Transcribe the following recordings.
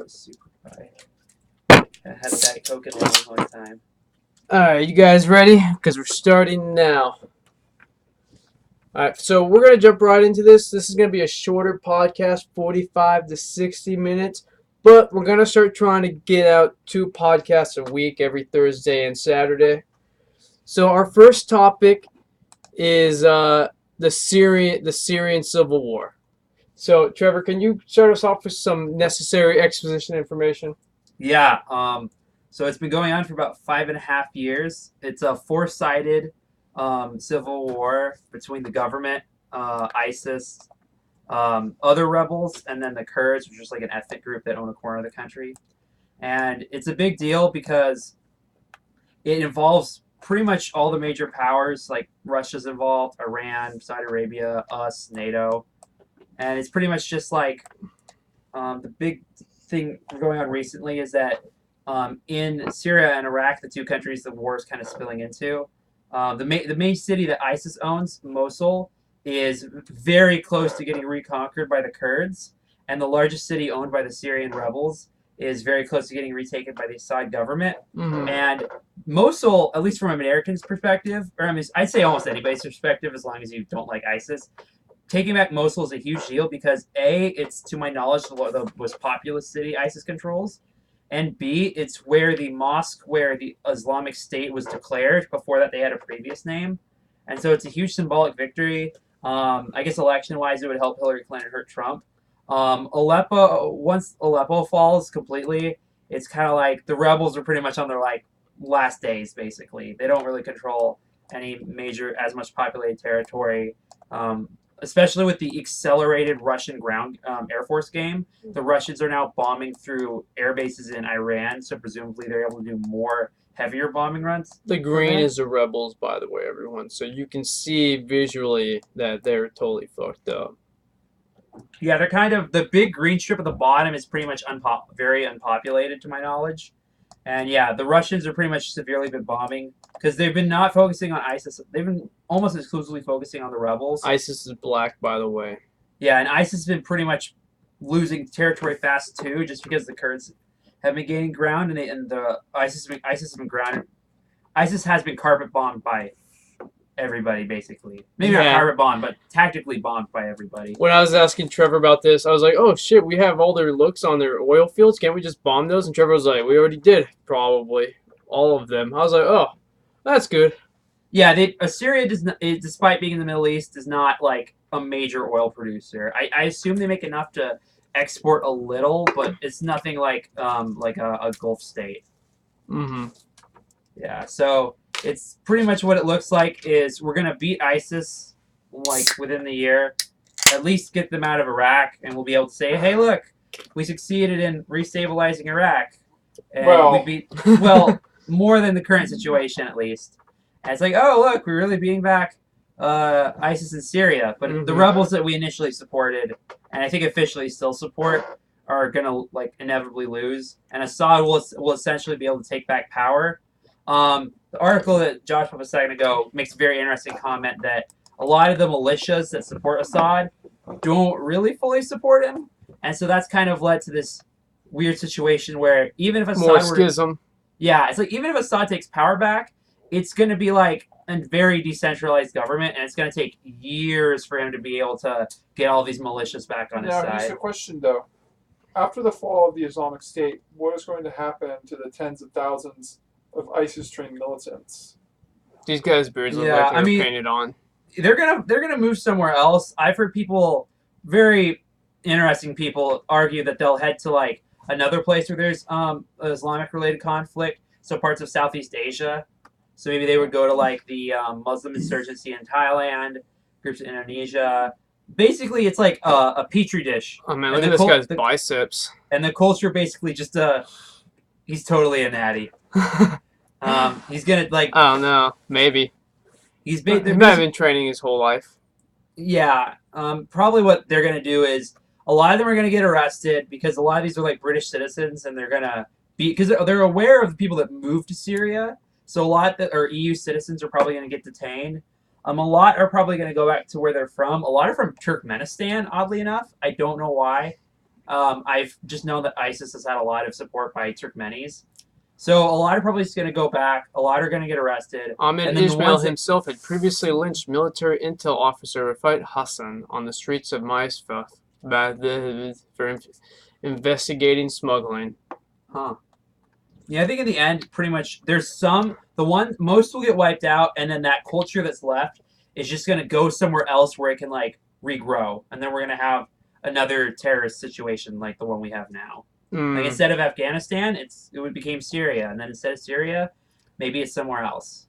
super pie. I haven't had a Diet Coke in a long, long time. Alright, you guys ready? Because we're starting now. Alright, so we're going to jump right into this. This is going to be a shorter podcast, 45 to 60 minutes. But we're going to start trying to get out 2 podcasts a week every Thursday and Saturday. So our first topic is the Syrian civil war. So, Trevor, can you start us off with some necessary exposition information? Yeah. So it's been going on for about 5.5 years. It's a four-sided civil war between the government, ISIS, other rebels, and then the Kurds, which is like an ethnic group that own a corner of the country. And it's a big deal because it involves pretty much all the major powers, like Russia's involved, Iran, Saudi Arabia, us, NATO. And it's pretty much just like the big thing going on recently is that in Syria and Iraq, the two countries the war is kind of spilling into, the main city that ISIS owns, Mosul, is very close to getting reconquered by the Kurds, and the largest city owned by the Syrian rebels is very close to getting retaken by the Assad government. Mm-hmm. And Mosul, at least from an American's perspective, or I mean, I'd say almost anybody's perspective, as long as you don't like ISIS, taking back Mosul is a huge deal because A, it's to my knowledge the most populous city ISIS controls, and B, it's where the mosque where the Islamic State was declared. Before that, they had a previous name, and so it's a huge symbolic victory. I guess election-wise, it would help Hillary Clinton hurt Trump. Aleppo, once Aleppo falls completely, it's kind of like the rebels are pretty much on their like last days. Basically, they don't really control any major as much populated territory. Especially with the accelerated Russian ground Air Force game, the Russians are now bombing through air bases in Iran, so presumably they're able to do more heavier bombing runs. The green is the rebels, by the way, everyone. So you can see visually that they're totally fucked up. Yeah, they're kind of, the big green strip at the bottom is pretty much very unpopulated to my knowledge. And yeah, the Russians are pretty much severely been bombing because they've been not focusing on ISIS. They've been almost exclusively focusing on the rebels. ISIS is black, by the way. Yeah, and ISIS has been pretty much losing territory fast too, just because the Kurds have been gaining ground, and the ISIS has been grounded. ISIS has been carpet bombed by everybody, basically. Maybe not carpet bombed, but tactically bombed by everybody. When I was asking Trevor about this, I was like, "Oh shit, we have all their looks on their oil fields. Can't we just bomb those?" And Trevor was like, "We already did, probably all of them." I was like, "Oh, that's good." Yeah, Syria does not, despite being in the Middle East, is not like a major oil producer. I assume they make enough to export a little, but it's nothing like a Gulf state. Mm-hmm. Yeah, so it's pretty much what it looks like is we're gonna beat ISIS like within the year, at least get them out of Iraq, and we'll be able to say, hey, look, we succeeded in restabilizing Iraq, and we beat more than the current situation at least. And it's like, oh look, we're really beating back ISIS in Syria, but the rebels that we initially supported, and I think officially still support, are gonna like inevitably lose, and Assad will essentially be able to take back power. The article that Josh put a second ago makes a very interesting comment that a lot of the militias that support Assad don't really fully support him, and so that's kind of led to this weird situation where even if Assad more schism. It's like even if Assad takes power back, it's going to be like a very decentralized government, and it's going to take years for him to be able to get all these militias back on his side. Now, here's the question, though. After the fall of the Islamic State, what is going to happen to the tens of thousands of ISIS-trained militants? These guys' beards look like they're painted on. They're gonna move somewhere else. I've heard people, very interesting people, argue that they'll head to like another place where there's Islamic-related conflict, so parts of Southeast Asia. So maybe they would go to like the Muslim insurgency in Thailand, groups in Indonesia. Basically, it's like a petri dish. Oh man, look at this guy's biceps. And the culture basically just he's totally a natty. He's gonna like. I don't know. Maybe. He might have been training his whole life. Yeah. Probably what they're gonna do is a lot of them are gonna get arrested because a lot of these are like British citizens, and they're gonna be because they're aware of the people that moved to Syria. So a lot that are EU citizens are probably gonna get detained. A lot are probably gonna go back to where they're from. A lot are from Turkmenistan, oddly enough. I don't know why. I've just known that ISIS has had a lot of support by Turkmenis. So a lot are probably just going to go back. A lot are going to get arrested. Ahmed And then the Ismail ones that, himself had previously lynched military intel officer Rafat Hassan on the streets of Maisfeth for investigating smuggling. huh? Yeah, I think in the end, pretty much, there's most will get wiped out, and then that culture that's left is just going to go somewhere else where it can, like, regrow. And then we're going to have another terrorist situation like the one we have now. Like, Mm. instead of Afghanistan, it became Syria. And then instead of Syria, maybe it's somewhere else.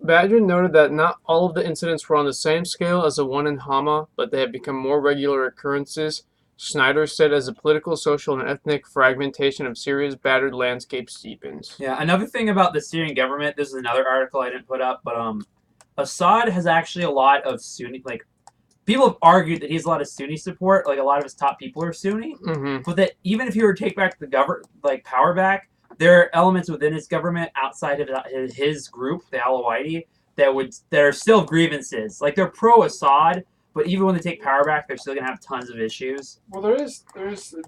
Badger noted that not all of the incidents were on the same scale as the one in Hama, but they have become more regular occurrences. Schneider said as the political, social, and ethnic fragmentation of Syria's battered landscape steepens. Yeah, another thing about the Syrian government, this is another article I didn't put up, but Assad has actually a lot of Sunni, like, people have argued that he has a lot of Sunni support, like a lot of his top people are Sunni, Mm-hmm. but that even if he were to take back power back, there are elements within his government outside of his group, the Alawite, that are still grievances. Like they're pro Assad, but even when they take power back, they're still gonna have tons of issues. Well, there is a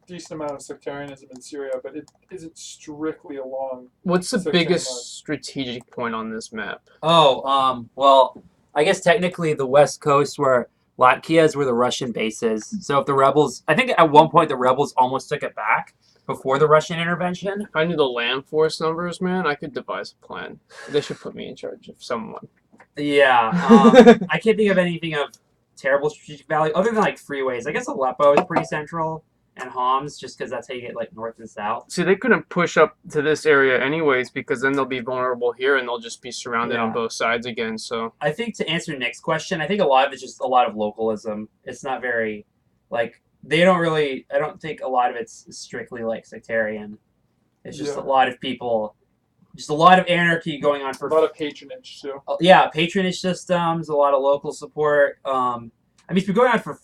decent amount of sectarianism in Syria, but it isn't strictly along. What's the Sectarian biggest lines. strategic point on this map? Oh, well, I guess technically the West Coast where Latkia is where the Russian base is. So if the rebels, I think at one point the rebels almost took it back before the Russian intervention. If I knew the land force numbers, man, I could devise a plan. They should put me in charge of someone. Yeah, I can't think of anything of terrible strategic value other than like freeways. I guess Aleppo is pretty central, and Homs just because that's how you get like north and south. See, they couldn't push up to this area anyways because then they'll be vulnerable here and they'll just be surrounded on Yeah. both sides again. So I think to answer Nick's question, I think a lot of it's just a lot of localism. It's not very like they don't really. I don't think a lot of it's strictly like sectarian. It's just a Yeah. lot of people, just a lot of anarchy going on for A lot of patronage too. yeah, patronage systems, a lot of local support. I mean, it's been going on for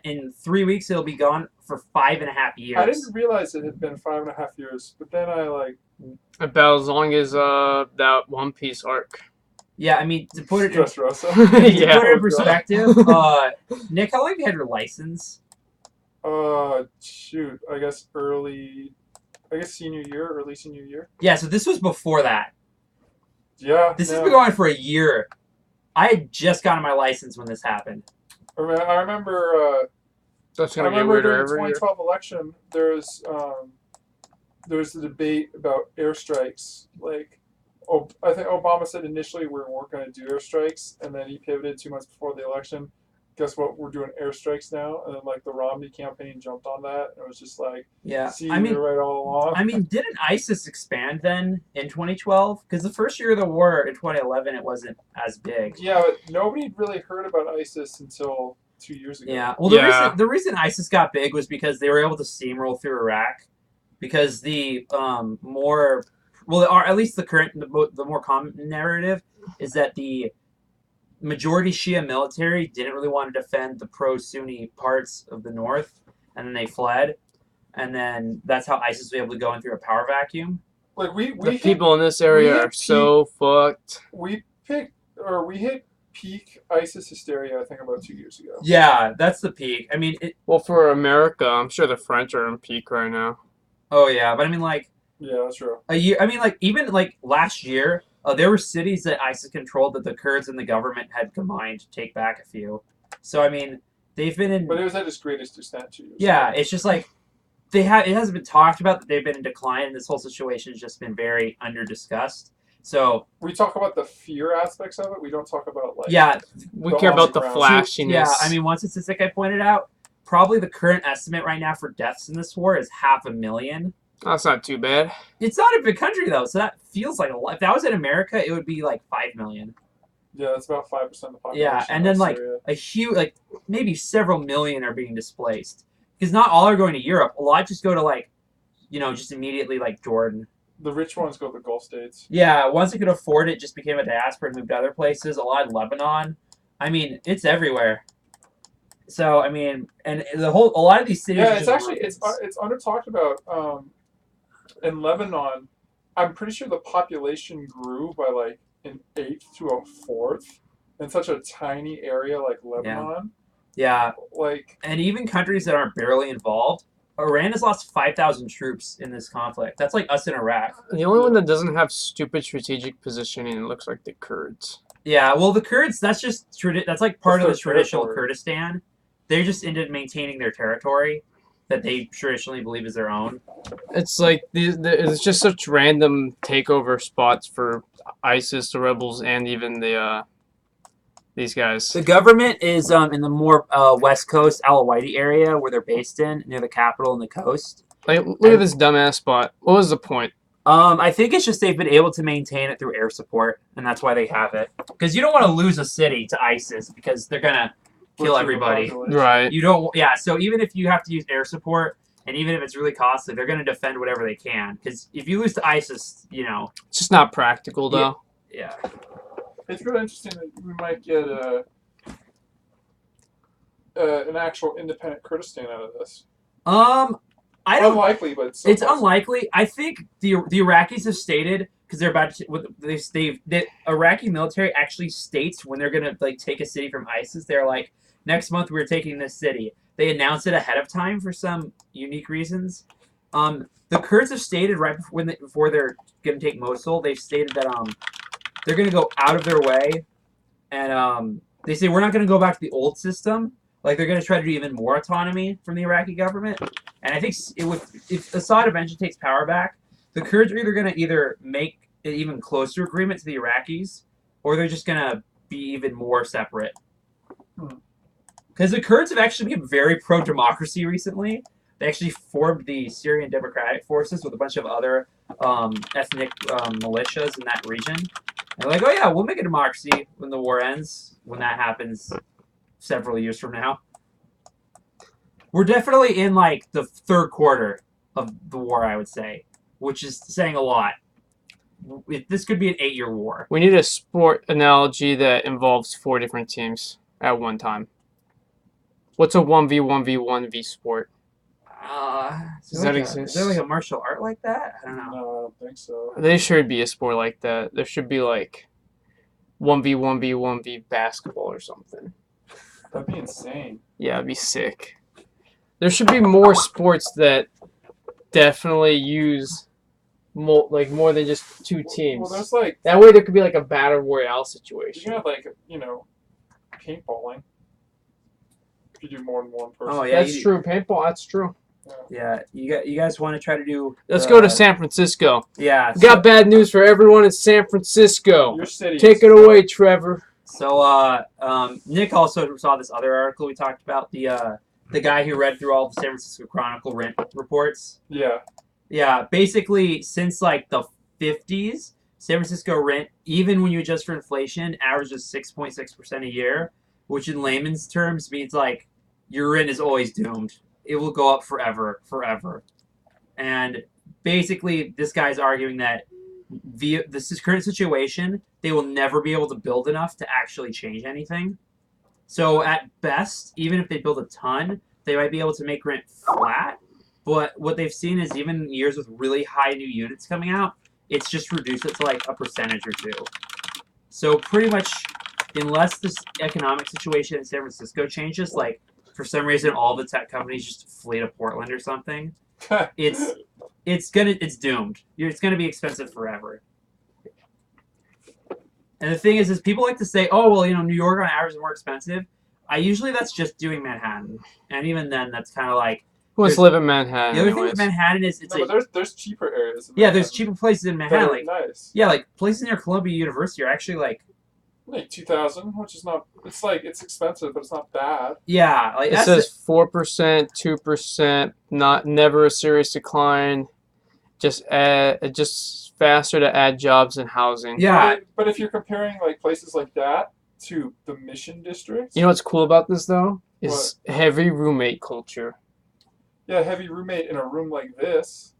in 3 weeks. It'll be gone for 5.5 years. I didn't realize it had been 5.5 years, but then I like about as long as that One Piece arc. Yeah, I mean to put it Dressrosa. Yeah. to put it in perspective, Nick, how long have you had your license? Shoot, I guess senior year, early senior year. Yeah, so this was before that. Yeah. This no. has been going for a year. I had just gotten my license when this happened. I remember. That's I gonna get remember weirder during the every year. 2012 election, there was the debate about airstrikes. Like, I think Obama said initially we weren't going to do airstrikes, and then he pivoted 2 months before the election. Guess what? We're doing airstrikes now, and then like the Romney campaign jumped on that, and it was just like, Yeah, see, I mean, you're right all along. I mean, didn't ISIS expand then in 2012? Because the first year of the war in 2011, it wasn't as big. Yeah, but nobody really heard about ISIS until 2 years ago. Yeah. Well, Yeah. the reason ISIS got big was because they were able to steamroll through Iraq, because the or at least the more common narrative is that the majority Shia military didn't really want to defend the pro-Sunni parts of the north, and then they fled, and then that's how ISIS was able to go in through a power vacuum. Like we The hit, people in this area we are hit so fucked. we hit peak ISIS hysteria, I think, about 2 years ago. Yeah, that's the peak. I mean, Well, for America, I'm sure the French are in peak right now. oh yeah, but I mean like Yeah, that's true. a year. I mean like even like last year, there were cities that ISIS controlled that the Kurds and the government had combined to take back a few. So I mean, they've been in. But it was at its greatest extent 2 years Yeah, ago. it's just like it hasn't been talked about that they've been in decline, and this whole situation has just been very under discussed. So We talk about the fear aspects of it. We don't talk about like yeah, We The care about the on-the-ground. flashiness. yeah. I mean, one statistic I pointed out, probably the current estimate right now for deaths in this war is 500,000. That's not too bad. It's not a big country though, so that feels like a lot. If that was in America, it would be like 5 million. yeah, that's about 5% of the population. Yeah, and of then like Syria. a huge, like maybe several million are being displaced because not all are going to Europe. A lot just go to like, just immediately like Jordan. The rich ones go to the Gulf states. Yeah, once they could afford it, just became a diaspora and moved to other places. A lot in Lebanon. I mean, it's everywhere. So I mean, and a lot of these cities. Yeah, are it's just actually ruins. it's under talked about. In Lebanon, I'm pretty sure the population grew by like an eighth to a fourth in such a tiny area like Lebanon. Yeah, Like, and even countries that aren't barely involved, Iran has lost 5,000 troops in this conflict. That's like us in Iraq. The only one that doesn't have stupid strategic positioning looks like the Kurds. Yeah, well, the Kurds, that's like part of their the traditional territory. Kurdistan. They just ended maintaining their territory that they traditionally believe is their own. It's like it's just such random takeover spots for ISIS, the rebels, and even these guys. The government is in the more west coast Al-Awadi area where they're based in, near the capital and the coast. Like, look at this dumbass spot. What was the point? I think it's just they've been able to maintain it through air support, and that's why they have it. Because you don't want to lose a city to ISIS because they're gonna kill everybody. Right. You don't. Yeah. So even if you have to use air support, and even if it's really costly, they're gonna defend whatever they can. Because if you lose to ISIS, It's just not practical, though. yeah. It's really interesting that we might get an actual independent Kurdistan out of this. I don't. Unlikely, but It's unlikely. I think the Iraqis have stated because they're about to. The Iraqi military actually states when they're gonna like take a city from ISIS. They're like, next month we're taking this city. They announce it ahead of time for some unique reasons. The Kurds have stated right before they're gonna take Mosul. They've stated that they're gonna go out of their way, and they say we're not gonna go back to the old system. Like they're going to try to do even more autonomy from the Iraqi government, and I think if Assad eventually takes power back, the Kurds are either going to make an even closer agreement to the Iraqis, or they're just going to be even more separate. Because the Kurds have actually become very pro-democracy recently. They actually formed the Syrian Democratic Forces with a bunch of other ethnic militias in that region. And they're like, oh yeah, we'll make a democracy when the war ends, when that happens several years from now. We're definitely in like the third quarter of the war, I would say, which is saying a lot. This could be an 8-year war. We need a sport analogy that involves 4 different teams at one time. What's a 1v1v1v sport? Does that exist? Is there like a martial art like that? I don't know. No, I don't think so. There should be a sport like that. There should be like 1v1v1v basketball or something. That'd be insane. Yeah, it'd be sick. There should be more sports that definitely use more than just 2 teams. Well, there's like That way there could be like a battle royale you situation. can have like paintballing. If you do more than one person. Oh yeah, That's true. Paintball, that's true. Yeah, you guys want to try to do? Let's go to San Francisco. Yeah, We got bad news for everyone in San Francisco. Your city. Take it away, Trevor. So Nick also saw this other article we talked about, the guy who read through all the San Francisco Chronicle rent reports. Yeah. Yeah, basically since like the 50s, San Francisco rent, even when you adjust for inflation, averages 6.6% a year, which in layman's terms means like your rent is always doomed. It will go up forever. And basically this guy's arguing that this current situation, they will never be able to build enough to actually change anything. So at best, even if they build a ton, they might be able to make rent flat. But what they've seen is even in years with really high new units coming out, it's just reduced it to like a percentage or 2. So pretty much, unless this economic situation in San Francisco changes, like for some reason all the tech companies just flee to Portland or something, it's doomed. It's gonna be expensive forever. And the thing is people like to say, oh well, New York on average is more expensive. Usually that's just doing Manhattan, and even then that's kind of like. Who wants to live in Manhattan? The other thing with Manhattan is but there's cheaper areas. there's cheaper places in Manhattan. Like nice. Yeah, like places near Columbia University are actually like 2,000, which is not. It's expensive, but it's not bad. Yeah, like It says 4%, 2%, never a serious decline. Just faster to add jobs and housing. Yeah, but if you're comparing like places like that to the Mission District, You know what's cool about this though? Is heavy roommate culture. yeah, heavy roommate in a room like this.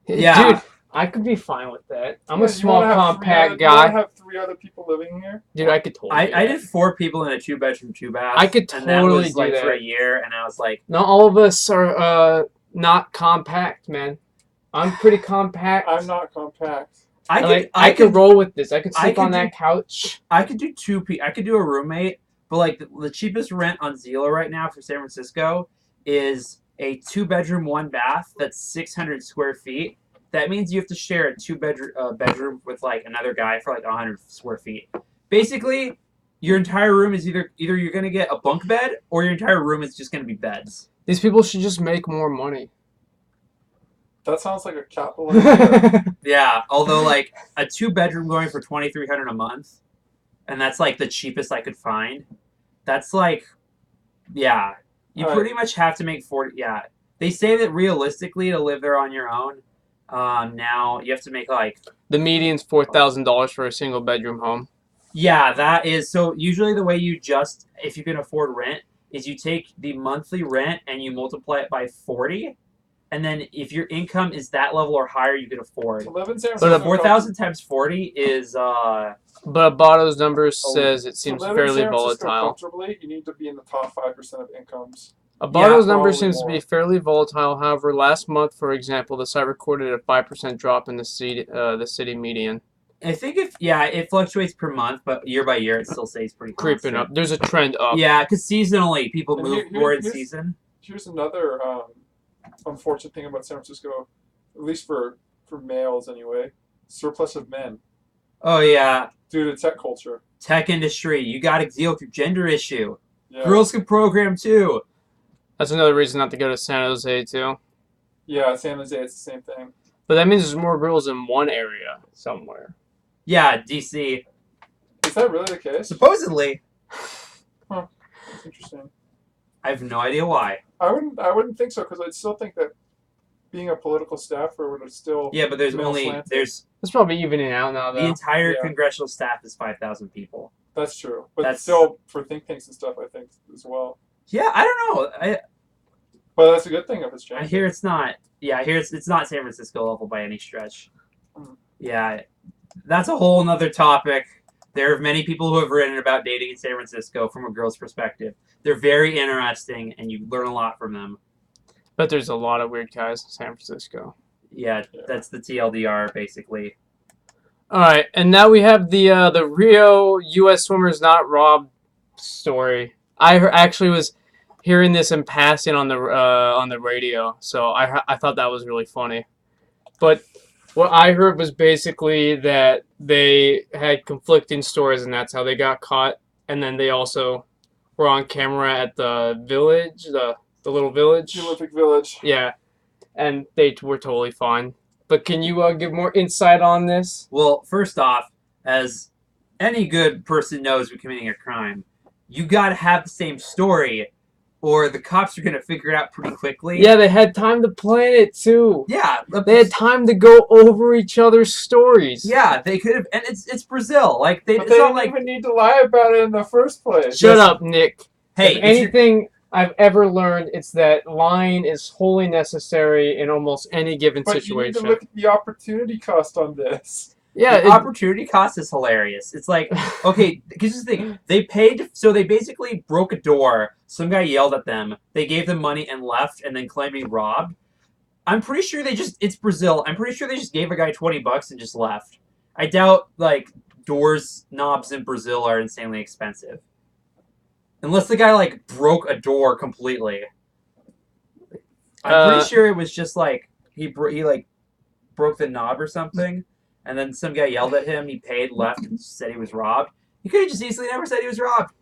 Yeah. Dude, I could be fine with that. I'm Yeah, a small, you wanna have compact You want guy. to have 3 other people living here? Dude, I could totally. do I that. did 4 people in a 2-bedroom, 2-bath. I could and that totally was do like that. for a year, and I was like, Not all of us are not compact, man. I'm pretty compact. I'm not compact. I could roll with this. I could sleep on could that couch. I could do I could do a roommate, But like the cheapest rent on Zillow right now for San Francisco is a 2-bedroom, 1 bath that's 600 square feet. That means you have to share a bedroom with like another guy for like 100 square feet. Basically, your entire room is either you're gonna get a bunk bed or your entire room is just gonna be beds. These people should just make more money. That sounds like a capital idea. Yeah, although like a 2-bedroom going for $2,300 a month, and that's like the cheapest I could find. That's like, yeah, you pretty much have to make 40. Yeah, they say that realistically to live there on your own, now you have to make like The median's $4,000 for a single bedroom home. yeah, that is so. Usually the way you just if you can afford rent is you take the monthly rent and you multiply it by 40. And then if your income is that level or higher, you can afford. To live in San So Francisco, 4,000 times 40 is But Abato's numbers says it to seems live in fairly San Francisco volatile. comfortably, you need to be in the top 5% of incomes. Abato's Yeah, number probably seems to more. be fairly volatile. However, last month, for example, the site recorded a 5% drop in the city median. I think it fluctuates per month, but year by year it still stays pretty Creeping constant. up. There's a trend up. Yeah, because seasonally people And move more in season. Here's another unfortunate thing about San Francisco, at least for males anyway, surplus of men Oh yeah, due to tech culture. tech industry. You got to deal with your gender issue. Yeah. Girls can program too. That's another reason not to go to San Jose, too. Yeah, San Jose, it's the same thing. But that means there's more girls in one area somewhere. Yeah, DC. Is that really the case? Supposedly, That's interesting. I have no idea why. I wouldn't think so because I'd still think that being a political staffer would have still Yeah, but there's male only slanted. there's It's probably evening out now, the though. entire Yeah. congressional staff is 5,000 people. That's true, but That's- still for think tanks and stuff, I think as well. Yeah, I don't know. But that's a good thing if it's changing. I hear it's not. Yeah, I hear it's not San Francisco level by any stretch. Mm. Yeah, that's a whole nother topic. There are many people who have written about dating in San Francisco from a girl's perspective. They're very interesting, and you learn a lot from them. But there's a lot of weird guys in San Francisco. Yeah, that's the TLDR basically. All right, and now we have the Rio U.S. swimmers not robbed story. Actually was hearing this in passing on the radio, so I thought that was really funny. But what I heard was basically that they had conflicting stories, and that's how they got caught. And then they also were on camera at the village, the little village. The Olympic Village. Yeah, and they were totally fine. But can you give more insight on this? Well, first off, as any good person knows when committing a crime, you got to have the same story, or the cops are going to figure it out pretty quickly. Yeah, they had time to plan it too. Yeah. They had time to go over each other's stories. Yeah, they could have, and it's Brazil. Like But it's they not didn't like even need to lie about it in the first place. Shut up, Nick. hey, If anything I've ever learned, it's that lying is wholly necessary in almost any given But situation. you need to look at the opportunity cost on this. Yeah, the opportunity cost is hilarious. It's like, okay, because the thing, they paid, so they basically broke a door. Some guy yelled at them. They gave them money and left, and then claimed he robbed. I'm pretty sure it's Brazil. I'm pretty sure they just gave a guy $20 and just left. I doubt, like, knobs in Brazil are insanely expensive. Unless the guy, like, broke a door completely. I'm pretty sure it was just, like, he broke the knob or something. And then some guy yelled at him. He paid, left, and said he was robbed. He could have just easily never said he was robbed.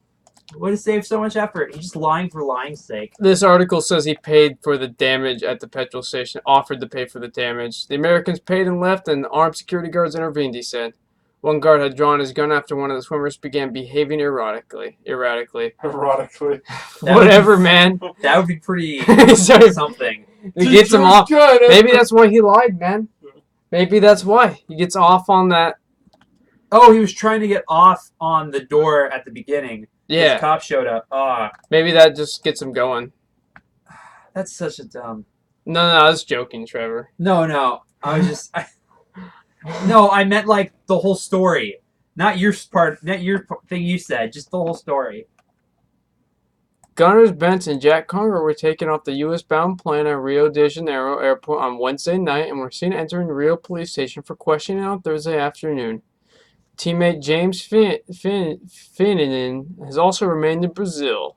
Would have saved so much effort. He's just lying for lying's sake. This article says he paid for the damage at the petrol station, offered to pay for the damage. The Americans paid and left, and armed security guards intervened, he said. One guard had drawn his gun after one of the swimmers began behaving erratically. Erotically. Whatever, man. That would be pretty Sorry. something. It gets him off. Maybe that's why he lied, man. Maybe that's why. He gets off on that. Oh, he was trying to get off on the door at the beginning. Yeah. The cop showed up. Maybe that just gets him going. That's such a dumb. No, I was joking, Trevor. No. I was just. No, I meant like the whole story. Not your thing you said, just the whole story. Gunners Bentz and Jack Conger were taken off the U.S.-bound plane at Rio de Janeiro airport on Wednesday night and were seen entering the Rio police station for questioning on Thursday afternoon. Teammate James Finnegan has also remained in Brazil.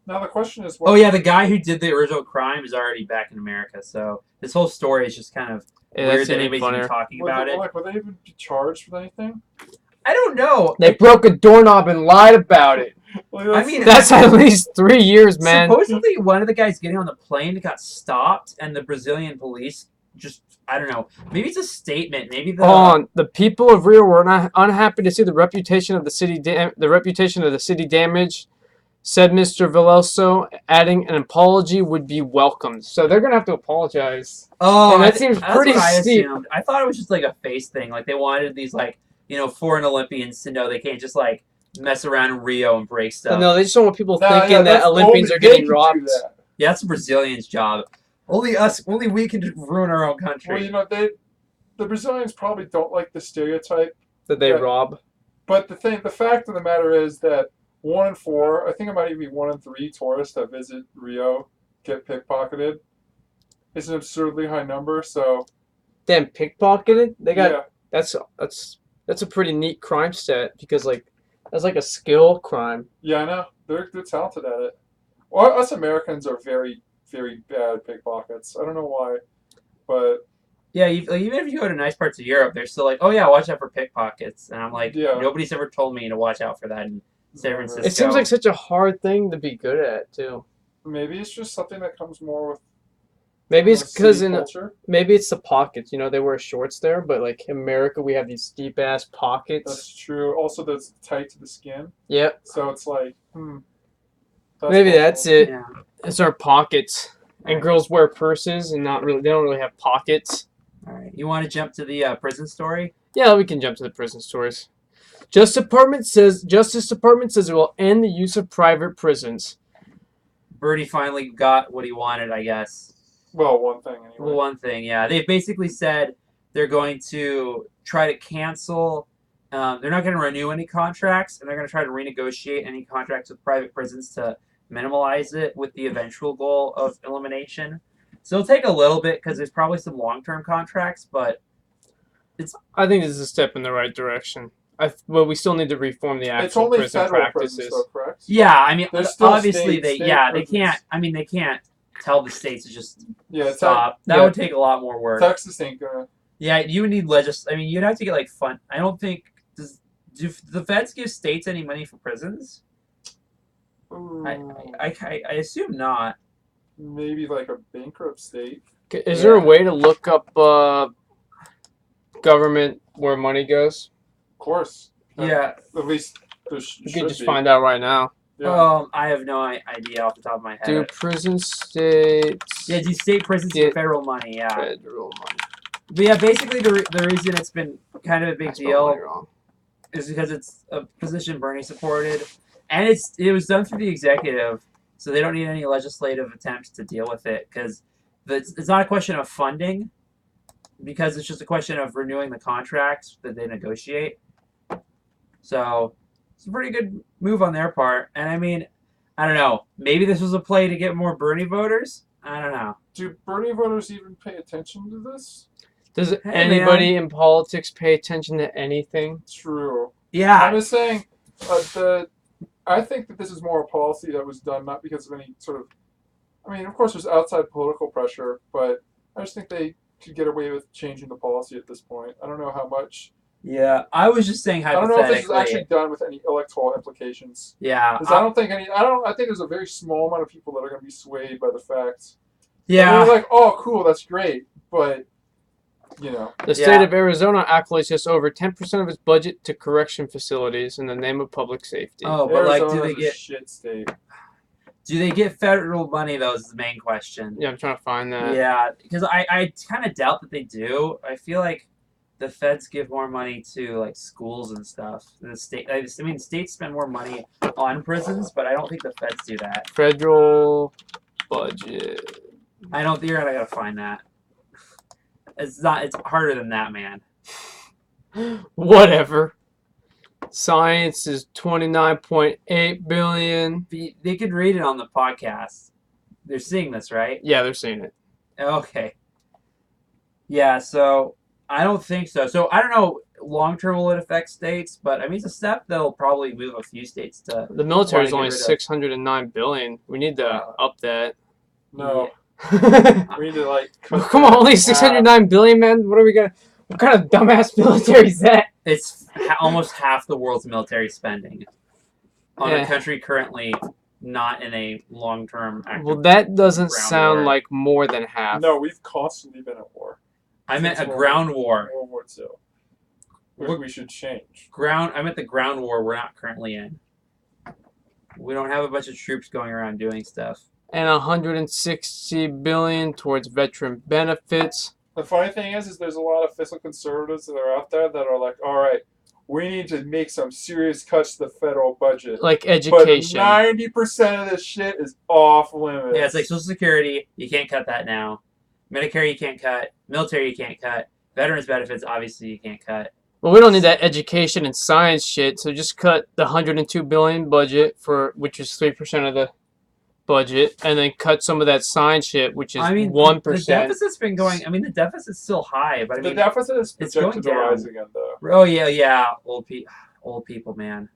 Now the question is, what? Oh yeah, the guy who did the original crime is already back in America. So this whole story is just kind of Yeah, weird that's that even anybody's funnier. even talking about it. Will they even be charged with anything? I don't know. They broke a doorknob and lied about it. Like, I mean, That's at least 3 years, man. Supposedly, one of the guys getting on the plane got stopped, and the Brazilian police just, I don't know. Maybe it's a statement. Maybe The people of Rio were not unhappy to see the reputation of the city damaged, said Mr. Veloso, adding an apology would be welcomed. So they're gonna have to apologize. Oh, And that seems that's pretty what I steep. assumed. I thought it was just like a face thing. Like they wanted these foreign Olympians to know they can't just mess around in Rio and break stuff. No, they just don't want people Nah, thinking yeah, that that's Olympians only are getting they can do robbed. that. Yeah, that's a Brazilian's job. Only we can ruin our own country. Well, the Brazilians probably don't like the stereotype. That they rob. But the fact of the matter is that 1 in 4, I think it might even be 1 in 3 tourists that visit Rio get pickpocketed. It's an absurdly high number. So Damn, pickpocketed? They got yeah, that's a pretty neat crime stat because that's like a skill crime. yeah, I know they're talented at it. Well, us Americans are very very bad pickpockets. I don't know why, but Yeah, even if you go to nice parts of Europe, they're still like, oh yeah, watch out for pickpockets. And I'm like, Yeah. nobody's ever told me to watch out for that in San Francisco. It seems like such a hard thing to be good at too. maybe it's just something that comes more with Maybe it's because culture. maybe it's the pockets. You know, they wear shorts there, but like America, we have these deep ass pockets. That's true. Also, that's tight to the skin. Yep. So it's like, Maybe that's it. Yeah. It's our pockets. And girls wear purses and they don't really have pockets. All right. You want to jump to the prison story? Yeah, we can jump to the prison stories. Justice Department says it will end the use of private prisons. Bernie finally got what he wanted, I guess. Well, one thing anyway. Well, one thing, yeah. They've basically said they're going to try to cancel. They're not going to renew any contracts, and they're going to try to renegotiate any contracts with private prisons to minimize it with the eventual goal of elimination. So it'll take a little bit because there's probably some long-term contracts, but I think this is a step in the right direction. Well, we still need to reform the It's actual only prison federal practices. prisons, though, correct? yeah, I mean, There's still obviously state they prisons. can't. I mean, they can't tell the states to just Yeah, stop. That would take a lot more work. Texas ain't gonna. Yeah, you would need I mean, you'd have to get fund. I don't think do the feds give states any money for prisons? I assume not. Maybe like a bankrupt state. Is there a way to look up government where money goes? Of course. Yeah. At least there We could just find out right now. Yeah. I have no idea off the top of my head. Do prison states Yeah, do state prisons get federal money? Yeah. federal money? But yeah, basically the reason it's been kind of a big I spelled deal money wrong. is because it's a position Bernie supported, and it was done through the executive, so they don't need any legislative attempts to deal with it because it's not a question of funding, because it's just a question of renewing the contracts that they negotiate. So it's a pretty good move on their part, and I mean, I don't know, maybe this was a play to get more Bernie voters. I don't know. Do Bernie voters even pay attention to this? Does anybody in politics pay attention to anything? True. Yeah. I'm just saying, I think that this is more a policy that was done not because of any sort of. I mean, of course, there's outside political pressure, but I just think they could get away with changing the policy at this point. I don't know how much. Yeah, I was just saying I don't hypothetically. know if this is actually done with any electoral implications. Yeah. Because I don't think any. I think there's a very small amount of people that are going to be swayed by the facts. Yeah. They're like, oh, cool, that's great, but The state of Arizona allocates just over 10% of its budget to correction facilities in the name of public safety. Oh, but Arizona's do they a get shit state? Do they get federal money though? Is the main question. Yeah, I'm trying to find that. Yeah, because I kind of doubt that they do. I feel like the feds give more money to schools and stuff. The state, I mean, states spend more money on prisons, but I don't think the feds do that. Federal budget. I don't think I gotta find that. It's not. It's harder than that, man. Whatever. Science is 29.8 billion. They could read it on the podcast. They're seeing this, right? Yeah, they're seeing it. Okay. Yeah. So I don't think so. So I don't know. long-term will it affect states, but I mean it's a step that'll probably move a few states to. The military is wanna only get rid of- $609 billion. We need to up that. No, Come we need to like. cut on, that only in half. $609 billion, man. What are we gonna? What kind of dumbass military is that? It's almost half the world's military spending on Yeah. a country currently not in a long-term active. Well, that doesn't ground sound war. like more than half. No, we've constantly been at war. I meant a Since ground war. World War II. Which we should change. I meant the ground war we're not currently in. We don't have a bunch of troops going around doing stuff. And $160 billion towards veteran benefits. The funny thing is there's a lot of fiscal conservatives that are out there that are like, all right, we need to make some serious cuts to the federal budget. Like education. But 90% of this shit is off limits. Yeah, it's like Social Security, you can't cut that now. Medicare, you can't cut. Military, you can't cut. Veterans benefits, obviously, you can't cut. Well, we don't need that education and science shit, so just cut the $102 billion budget which is 3% of the budget, and then cut some of that science shit, which is 1%. The deficit's been going. I mean, the deficit's still high, but I the mean, deficit is it's projected to going down. rise again, though. Oh yeah, old people, man,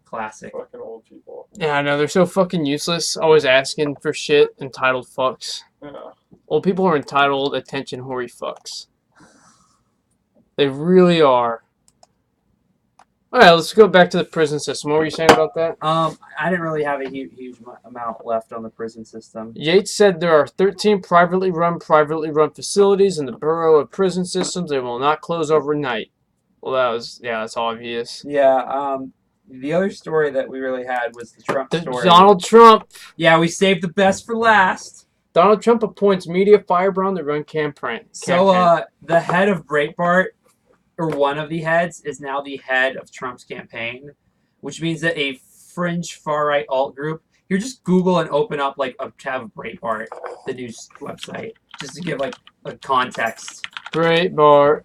classic. Fucking old people. Yeah, I know, they're so fucking useless, always asking for shit, entitled fucks. Yeah. Old people are entitled attention whorey fucks. They really are. Alright, let's go back to the prison system. What were you saying about that? I didn't really have a huge amount left on the prison system. Yates said there are 13 privately run facilities in the Bureau of Prison Systems. They will not close overnight. Well, that's obvious. Yeah. The other story that we really had was the Trump story. Donald Trump. Yeah, we saved the best for last. Donald Trump appoints media firebrand to run campaign. So, the head of Breitbart, or one of the heads, is now the head of Trump's campaign, which means that a fringe far-right alt group, you just Google and open up like a tab of Breitbart, the news website, just to give like a context. Breitbart.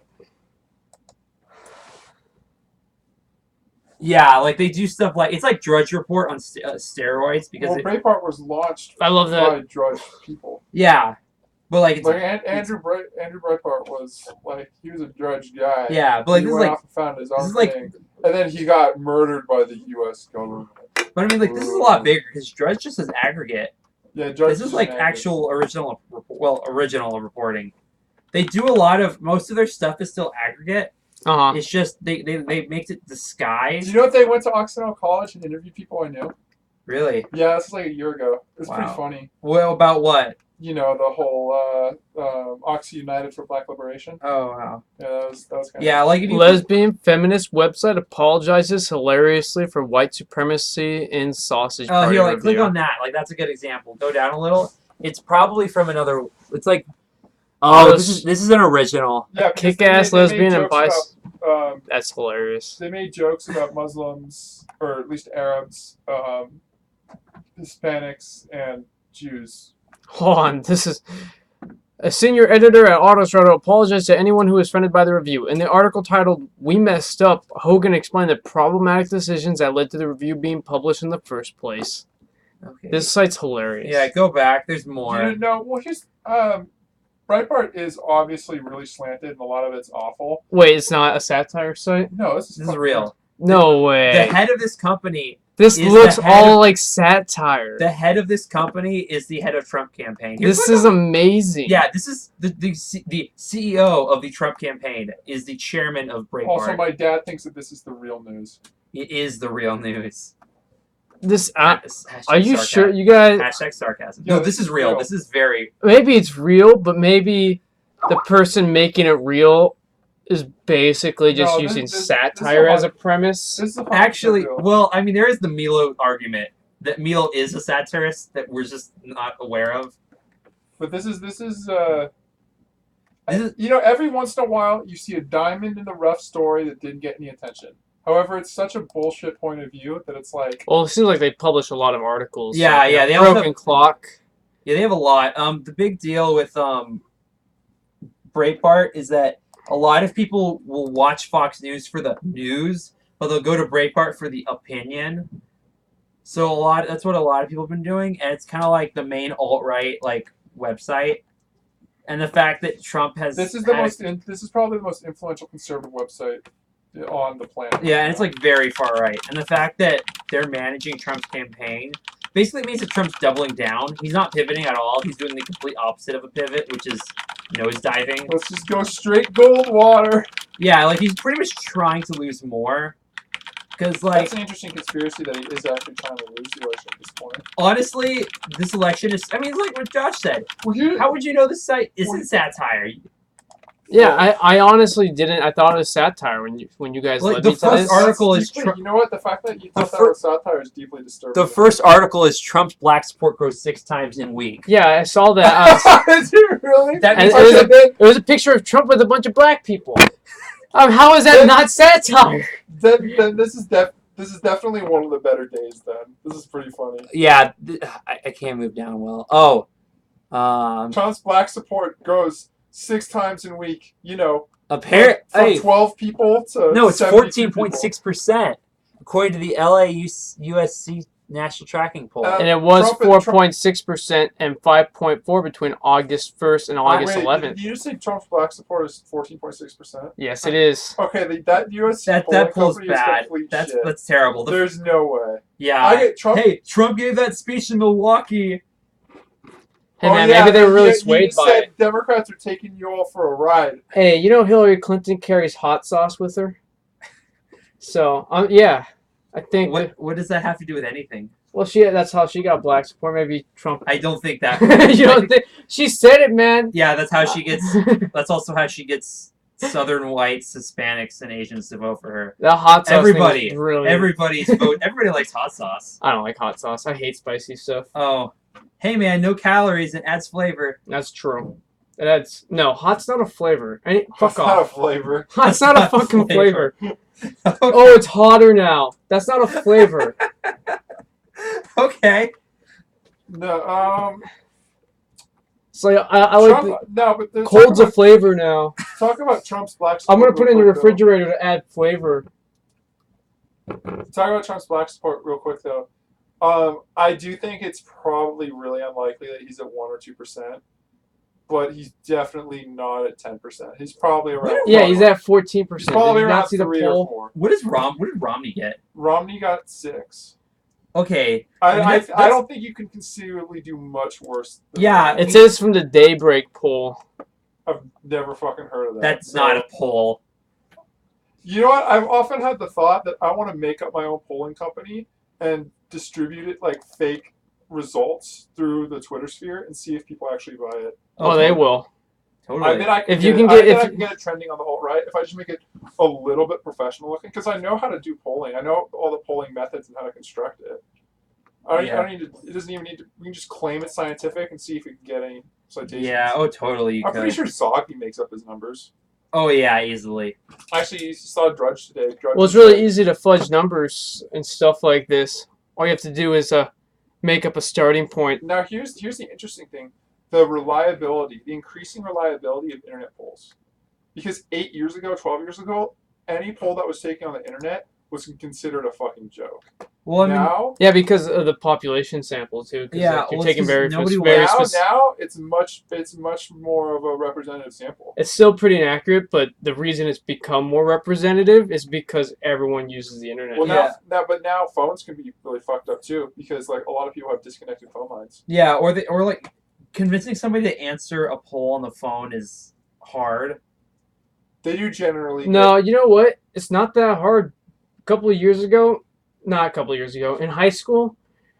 Yeah, like they do stuff like, it's like Drudge Report on steroids, because Breitbart was launched I love that. by Drudge people. Yeah, but like it's Andrew Breitbart was like, he was a Drudge guy. Yeah, but like he this is went like off and found his own like- thing, and then he got murdered by the U.S. government. But I mean, like, this is a lot bigger because Drudge just says aggregate. Yeah, Drudge. This is like actual original reporting. They do a lot of, most of their stuff is still aggregate. Uh-huh. It's just they make it disguised. Do you know if they went to Occidental College and interviewed people I knew? Really? Yeah, this is like a year ago. It's Wow. pretty funny. Well, about what? You know, the whole Oxy United for Black Liberation. Oh wow. Yeah, that was kind of. Yeah, like if you Lesbian feminist website apologizes hilariously for white supremacy in sausage party here, like review. click on that. Like that's a good example. Go down a little. It's probably from another. It's like. Oh, this is an original. Yeah, because Kick-ass they made lesbian and jokes about, That's hilarious. they made jokes about Muslims, or at least Arabs, Hispanics, and Jews. Hold on, this is... A senior editor at Autostraddle apologized to anyone who was offended by the review. In the article titled, "We Messed Up," Hogan explained the problematic decisions that led to the review being published in the first place. Okay. This site's hilarious. Yeah, go back. There's more. You know, well, here's Breitbart is obviously really slanted, and a lot of it's awful. Wait, it's not a satire site? No, this is This is real. No way. The head of this company. This is looks the head all of- like satire. The head of this company is the head of Trump campaign. This is amazing. Yeah, this is the CEO of the Trump campaign is the chairman of Breitbart. Also, my dad thinks that this is the real news. It is the real news. This Hashtag are you sarcasm. sure you guys? Hashtag sarcasm. Yeah, No, this is real. This is very. Maybe it's real, but maybe the person making it real is basically just No, using this is satire a as a premise. This is a Actually, real. well, I mean, there is the Milo argument that Milo is a satirist that we're just not aware of. But this is This is- you know, every once in a while you see a diamond in the rough story that didn't get any attention. However, it's such a bullshit point of view that it's like, Well, it seems like they publish a lot of articles. Yeah, like, yeah, they also Broken have- Clock. Yeah, they have a lot. The big deal with Breitbart is that a lot of people will watch Fox News for the news, but they'll go to Breitbart for the opinion. So that's what a lot of people have been doing, and it's kind of like the main alt-right like website. And the fact that Trump has this is had this is probably the most influential conservative website on the planet. Yeah, and it's like very far right. And the fact that they're managing Trump's campaign basically means that Trump's doubling down. He's not pivoting at all. He's doing the complete opposite of a pivot, which is nosediving. Let's just go straight gold water. Yeah, like he's pretty much trying to lose more. Because, like, that's an interesting conspiracy that he is actually trying to lose the election at this point. Honestly, this election is. I mean, it's like what Josh said. Well, how would you know this site isn't satire? Yeah, I honestly didn't. I thought it was satire when you guys Like, led the me to first this. article is you know what? The fact that you thought that was satire is deeply disturbing. The first article is Trump's black support grows 6 times in week. Yeah, I saw that. Is it really? That And means it was a picture of Trump with a bunch of black people. How is that not satire? Then this is definitely one of the better days. Then this is pretty funny. Yeah, I can't move down well. Oh, Trump's black support grows 6 times in week. You know, from apparently 12 people to no, it's 72 14.6% according to the LAUSC National Tracking Poll. And it was Trump- 4.6% and 5.4% between August 1st and August Wait, 11th. Did you say Trump's black support is 14.6%? Yes, it is. Okay, that USC that poll's company bad. is complete That's shit. that's terrible. There's no way. Yeah. I get Trump. Hey, Trump gave that speech in Milwaukee. Hey man, maybe they were really swayed you by said it. Democrats are taking you all for a ride. Hey, you know Hillary Clinton carries hot sauce with her? So, yeah. I think What does that have to do with anything? well, that's how she got black support. Maybe Trump. I don't think that. You don't think she said it, man? Yeah, that's how she gets. That's also how she gets Southern whites, Hispanics, and Asians to vote for her. The hot sauce. Everybody, thing was brilliant. Everybody likes hot sauce. I don't like hot sauce. I hate spicy stuff. Oh, hey man, no calories. It adds flavor. That's true. Hot's not a flavor. Fuck That's not a off. flavor. Hot's not a fucking flavor. flavor. Oh, it's hotter now. That's not a flavor. Okay. No, So I like Trump, no, but there's cold's a flavor now. talk about Trump's black I'm support. gonna put it in the real quick, refrigerator to add flavor. though. Talk about Trump's black support real quick though. I do think it's probably really unlikely that he's at 1 or 2%, but he's definitely not at 10%. He's probably around. Yeah, he's at 14%. He's Did probably you around not see the 3 or poll? 4. What did Romney get? Romney got 6. Okay. I that's- don't think you can conceivably do much worse. Than Yeah, that. It says from the Daybreak poll. I've never fucking heard of that. That's So- not a poll. You know what? I've often had the thought that I want to make up my own polling company and distribute it like fake results through the Twitter sphere and see if people actually buy it. Oh, they will. Totally. I bet I can If you get can it, get- I bet if I can get it trending on the alt right if I just make it a little bit professional looking because I know how to do polling. I know all the polling methods and how to construct it. I don't need to. It doesn't even need to. We can just claim it's scientific and see if we can get any citations. Yeah. Oh, totally. You I'm could. pretty sure Zogby makes up his numbers. Oh yeah, easily. Actually, you saw Drudge today. Drudge Well, it's really easy to fudge numbers and stuff like this. All you have to do is make up a starting point. Now here's the interesting thing: the reliability, the increasing reliability of internet polls. Because 8 years ago, 12 years ago, any poll that was taken on the internet was considered a fucking joke. Well, I mean, Now, Yeah, because of the population sample too. 'Cause, Yeah, like, you're well, taking it's 'cause very nobody very wants- now it's much more of a representative sample. It's still pretty inaccurate, but the reason it's become more representative is because everyone uses the internet. Well, Yeah. now phones can be really fucked up too because like a lot of people have disconnected phone lines. yeah, or like convincing somebody to answer a poll on the phone is hard. They do generally. No, you know what? It's not that hard. Not a couple of years ago, in high school,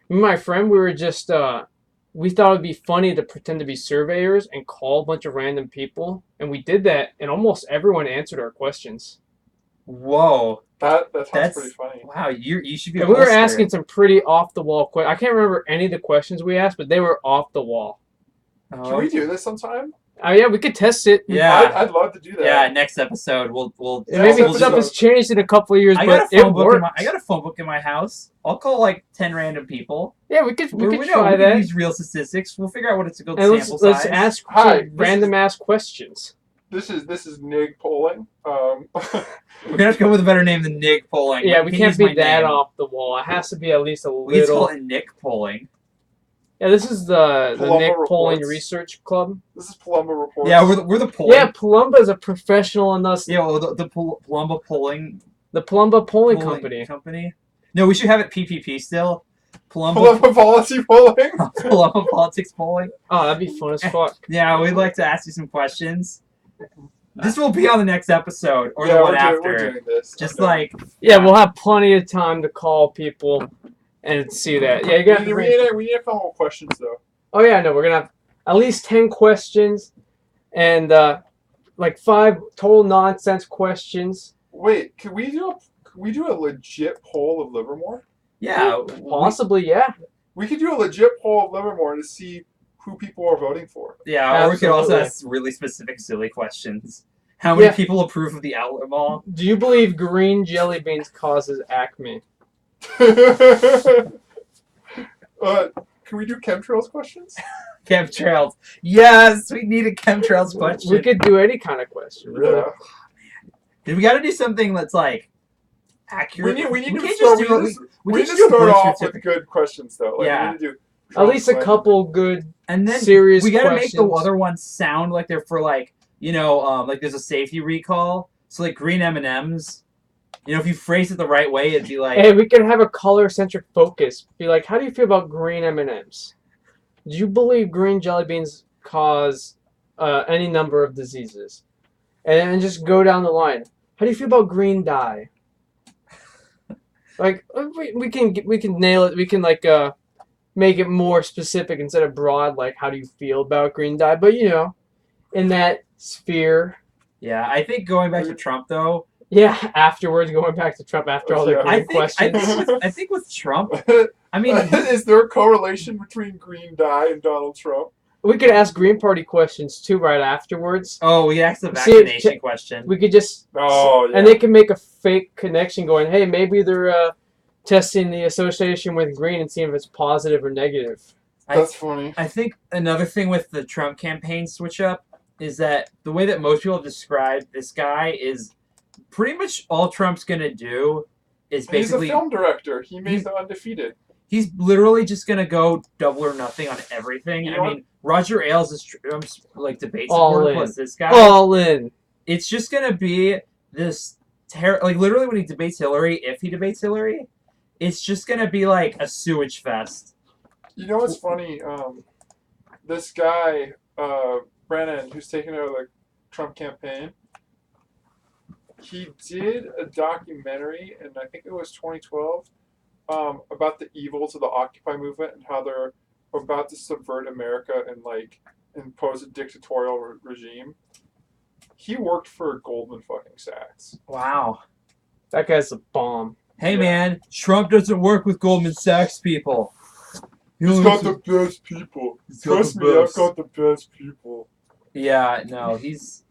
me and my friend, we were just, we thought it would be funny to pretend to be surveyors and call a bunch of random people. And we did that, and almost everyone answered our questions. Whoa. That sounds That's pretty funny. Wow. You should be. And a we were pollster. asking some pretty off-the-wall questions. I can't remember any of the questions we asked, but they were off the wall. Can Oh, we do this sometime? Oh, yeah, we could test it. Yeah. I'd love to do that. Yeah. Next episode, we'll. And maybe Next stuff episode. has changed in a couple of years, I got but a it phone book. worked. I got a phone book in my house. I'll call like 10 random people. Yeah, we could We try can that. use real statistics. We'll figure out what it's a good And sample let's size. ask Hi, some random ass questions. This is NIG polling. We're gonna have to come with a better name than Nick polling. Yeah, Like, we you can't use be my that name. off the wall. It has to be at least a We can call little. it Nick polling. Yeah, this is the Palumbo Nick Polling Reports. Research Club. This is Palumbo Reports. Yeah, we're the polling. Yeah, Palumba is a professional in us. Yeah, well, the Palumba polling The Palumba Polling Company. No, we should have it PPP still. Palumbo Policy Polling. Palumba politics polling. Oh, that'd be fun as fuck. Yeah, we'd like to ask you some questions. This will be on the next episode or Yeah, the one we're after. doing this. Just Okay. like Yeah, we'll have plenty of time to call people and see that. Yeah, you got we need a couple of questions though. Oh yeah, no, we're gonna have at least 10 questions and like 5 total nonsense questions. Wait, could we do a legit poll of Livermore? yeah, Possibly, yeah. We could do a legit poll of Livermore to see who people are voting for. yeah, or we could also Absolutely. ask really specific silly questions. How many Yeah. people approve of the outlet mall? Do you believe green jelly beans causes acne? Can we do chemtrails questions? Chemtrails. Yes, we need a chemtrails question. We could do any kind of question, really. Yeah. Dude, we got to do something that's like accurate. We need to can't start, just do it. we We need can't to just do a start birth off with certificate. good questions though. Like, Yeah. we need to do At least a Trump couple good And then serious we got to make the questions. other ones sound like they're for like like there's a safety recall. So like green M&Ms. If you phrase it the right way, it'd be like Hey, we could have a color-centric focus. Be like, how do you feel about green M&Ms? Do you believe green jelly beans cause any number of diseases? And just go down the line. How do you feel about green dye? Like we can nail it. We can make it more specific instead of broad. Like, how do you feel about green dye? But in that sphere. Yeah, I think going back to Trump though. Yeah, afterwards, going back to Trump after all the Yeah. green questions. I think with Trump, I mean, is there a correlation between green dye and Donald Trump? We could ask Green Party questions too right afterwards. oh, we asked the See if- vaccination question. We could just Oh, yeah. and they can make a fake connection going, hey, maybe they're testing the association with green and seeing if it's positive or negative. That's funny. I think another thing with the Trump campaign switch up is that the way that most people describe this guy is pretty much all Trump's gonna do is basically He's a film director. He made he's- The Undefeated. he's literally just gonna go double or nothing on everything. You I know mean, Roger Ailes is Trump's debate All support in. plus this guy. All in. It's just gonna be this literally when he debates Hillary, if he debates Hillary, it's just gonna be like a sewage fest. You know what's funny? This guy, Brennan, who's taken over the Trump campaign, he did a documentary, and I think it was 2012, about the evils of the Occupy movement and how they're about to subvert America and impose a dictatorial regime. He worked for Goldman fucking Sachs. Wow. That guy's a bomb. Hey Yeah. man, Trump doesn't work with Goldman Sachs people. He's got the best people. He's got Trust the me, I've best. got the best people. Yeah, no, he's.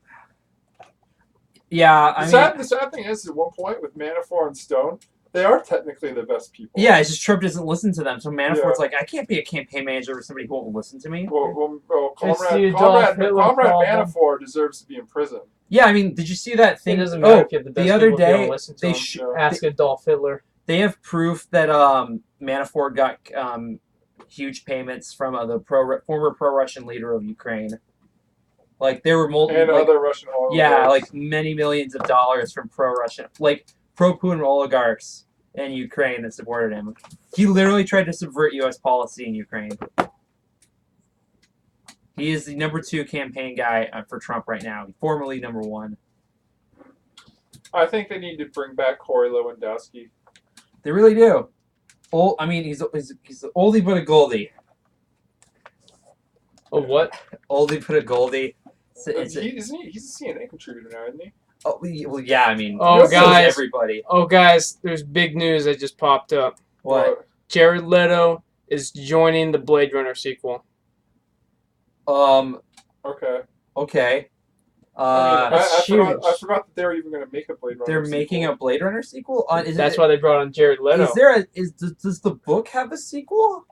Yeah, I The mean, sad thing is, at one point with Manafort and Stone, they are technically the best people. yeah, it's just Trump doesn't listen to them. So Manafort's Yeah. like, I can't be a campaign manager for somebody who won't listen to me. Well, It's the Comrade Adolf Hitler problem. Manafort deserves to be in prison. Yeah, I mean, did you see that It thing? doesn't matter Oh, if you have the best the other people if you don't day listen to they them. Ask Adolf Hitler. they have proof that Manafort got huge payments from the former pro-Russian leader of Ukraine. Like there were multiple, And other Russian oligarchs. yeah, like many millions of dollars from pro-Russian, like pro-Putin oligarchs in Ukraine that supported him. He literally tried to subvert U.S. policy in Ukraine. He is the number 2 campaign guy for Trump right now. Formerly number 1. I think they need to bring back Corey Lewandowski. They really do. I mean, he's oldie but a goldie. Oh, what? Oldie but a goldie. He's He's a CNN contributor now, isn't he? well, yeah. I mean, Oh, so is guys. everybody. Oh, guys, there's big news that just popped up. What? Jared Leto is joining the Blade Runner sequel. Okay. Okay. I That's forgot huge. that they were even going to make a Blade Runner They're making a Blade Runner sequel. That's why they brought on Jared Leto. Does the book have a sequel?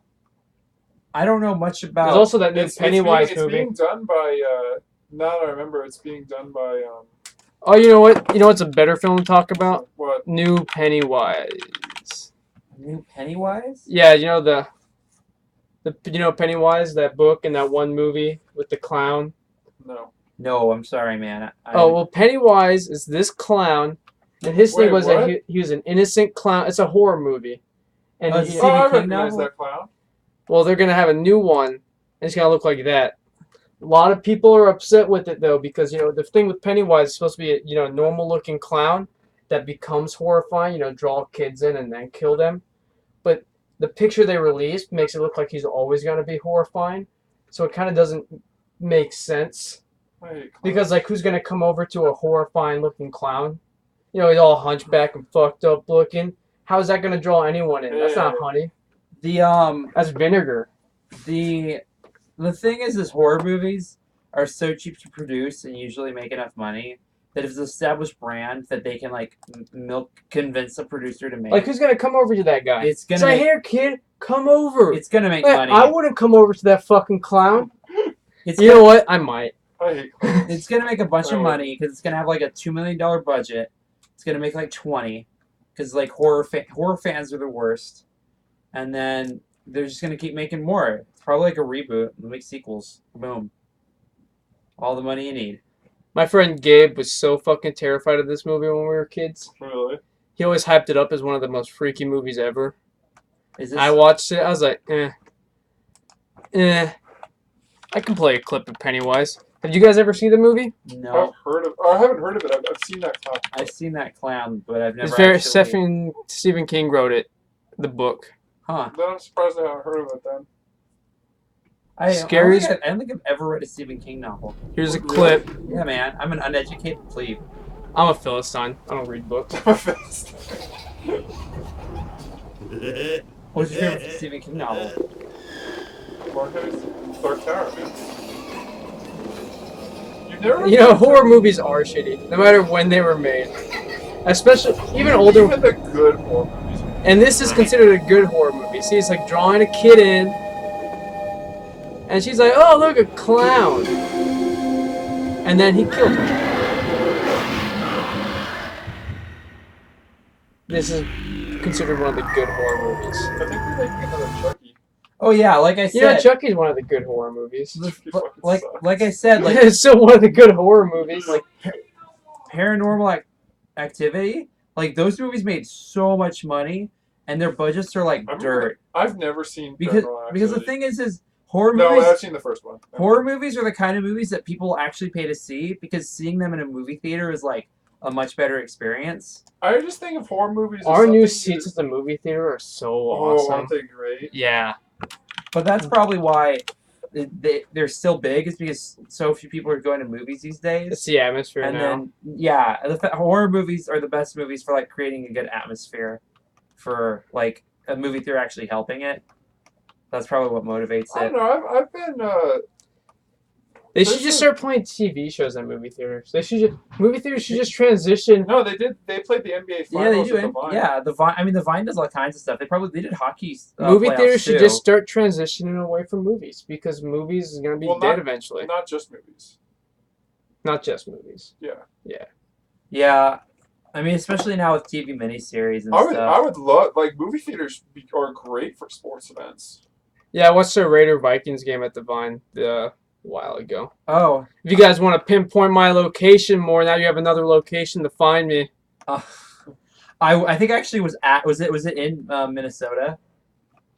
I don't know much about. There's also that new Pennywise it's movie. being done by, now that I remember, it's being done by, Oh, you know what? You know what's a better film to talk about? what? New Pennywise. New Pennywise. Yeah, you know the Pennywise, that book and that one movie with the clown. No. No, I'm sorry, man. Oh well, Pennywise is this clown, and his thing Wait, was what? that he was an innocent clown. It's a horror movie, and Oh, he- Stephen I King recognize novel? that clown. well, they're gonna have a new one, and it's gonna look like that. A lot of people are upset with it though because the thing with Pennywise is supposed to be a normal looking clown that becomes horrifying. Draw kids in and then kill them, but the picture they released makes it look like he's always gonna be horrifying, so it kind of doesn't make sense. Wait, Because who's gonna come over to a horrifying looking clown? He's all hunchback and fucked up looking. How is that gonna draw anyone in? That's not honey. That's vinegar. The thing is horror movies are so cheap to produce and usually make enough money that if it's an established brand that they can convince a producer to make. Who's gonna come over to that guy? It's gonna Say, make, here, kid, come over. it's gonna make Hey, money. I wouldn't come over to that fucking clown. It's You know what? I might. I hate clowns. It's gonna make a bunch of Oh. money because it's gonna have like a $2 million budget. It's gonna make like 20 because horror fans are the worst, and then they're just gonna keep making more. It's probably like a reboot. They'll make sequels. Boom. All the money you need. My friend Gabe was so fucking terrified of this movie when we were kids. Really? He always hyped it up as one of the most freaky movies ever. Is this? I watched it. I was like, I can play a clip of Pennywise. Have you guys ever seen the movie? No, I haven't heard of it. I've seen that clown. I've seen that clown, but I've never. It's very actually... Stephen King wrote it, the book. Huh? Then I'm surprised I haven't heard of it then. I don't think I've ever read a Stephen King novel. Here's a Really? clip. Yeah, man. I'm an uneducated plebe. I'm a Philistine. I don't read books. What's your favorite Stephen King novel? Marcus? Dark Tower, man. You've never read Horror movies are shitty, no matter when they were made. Especially even older. Even the good horror movies. And this is considered a good horror movie. See, it's like drawing a kid in, and she's like, "Oh, look, a clown," and then he killed her. This is considered one of the good horror movies. I think we're making another Chucky. Oh yeah, like I said. Chucky's one of the good horror movies. Chucky fucking like sucks. like I said, like It's still one of the good horror movies. like Paranormal Activity, like those movies made so much money, and their budgets are like dirt. I've never seen Because Paranormal because the Activity. thing is horror No, movies. I've seen the first one. Horror movies are the kind of movies that people actually pay to see because seeing them in a movie theater is like a much better experience. I just think of horror movies. As Our new something seats at the movie theater are so Oh, awesome. aren't they great? Yeah. But that's probably why they're still big, is because so few people are going to movies these days. It's the atmosphere And now. then, yeah, horror movies are the best movies for like creating a good atmosphere, for like a movie theater actually helping it. That's probably what motivates I it. don't know. I've been. They should just start playing TV shows at movie theaters. Movie theaters should just transition. No, they did. They played the NBA finals. Yeah, they do. At the Vine. Yeah, the Vine. I mean, the Vine does all kinds of stuff. They did hockey. Movie playoffs theaters should too. just start transitioning away from movies because movies is gonna be dead eventually. Not just movies. Not just movies. Yeah. Yeah, I mean, especially now with TV miniseries and I would. stuff. I would love movie theaters are great for sports events. Yeah, I watched the Raider Vikings game at the Vine a while ago. Oh, If you guys want to pinpoint my location more, now you have another location to find me. I think actually was it in Minnesota?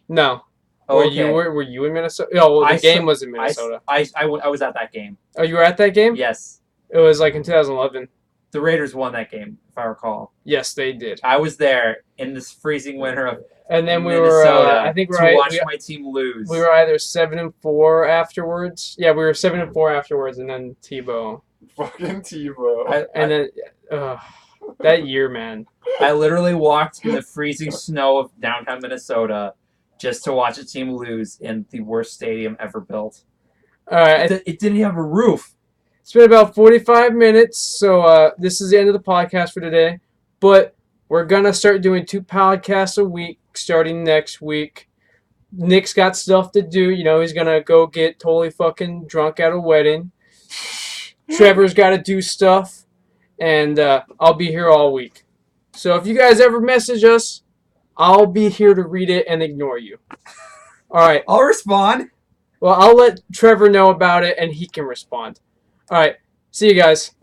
No. Oh, Were you in Minnesota? Oh, well, the game was in I Minnesota. was at that game. Oh, you were at that game? Yes, It was like in 2011. the Raiders won that game, if I recall. Yes, they did. I was there in this freezing winter of And then we Minnesota were, I think to watch my team lose. we were either 7-4 afterwards. Yeah, we were 7-4 afterwards, and then Tebow. Fucking TiVo. And then that year, man. I literally walked in the freezing snow of downtown Minnesota just to watch a team lose in the worst stadium ever built. All right, It didn't have a roof. it's been about 45 minutes, so this is the end of the podcast for today. But we're gonna start doing 2 podcasts a week starting next week. Nick's got stuff to do. He's gonna go get totally fucking drunk at a wedding. Trevor's got to do stuff, and I'll be here all week. So if you guys ever message us, I'll be here to read it and ignore you. All right. I'll respond. Well, I'll let Trevor know about it, and he can respond. All right. See you guys.